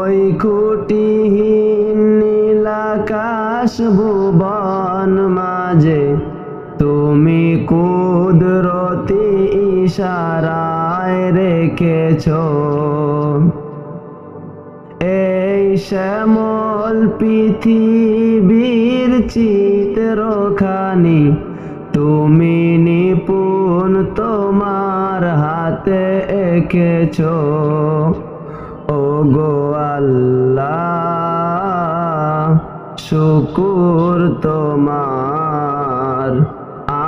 ওই খুঁটিহীন নীলাকাশ ভুবন মাঝে তুমি কুদরতি ইশারায় রেখেছো এই শ্যামল পৃথিবীর চিত্রখানি তুমি নিপুণ তোমার হাতে এঁকেছো ওগো আল্লাহ শুকুর তোমার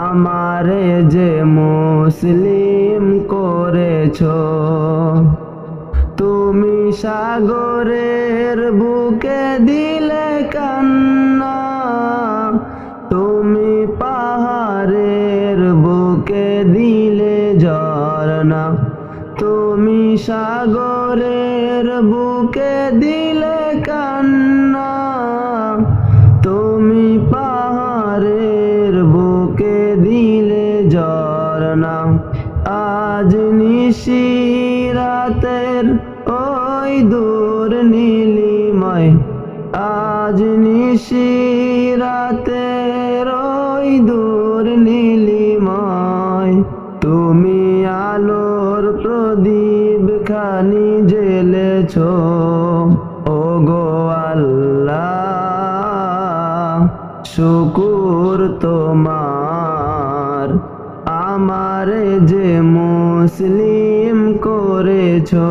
আমারে যে মুসলিম করেছো তুমি সাগরের বুকে দিলে কান্না তুমি পাহাড়ের বুকে দিলে ঝরনা তুমি সাগরের বুকে দিলে কান্না তুমি পাহাড়ের বুকে দিলে ঝরনা আজ নিশিরাতের ওই দূর নীলিময় আজ নিশিরাতের ওই দূর নীলিময় তুমি আলোর প্রদীপ খানি জ্বেলেছো ওগো আল্লাহ শুকুর তোমার আমারে যে মুসলিম করেছো।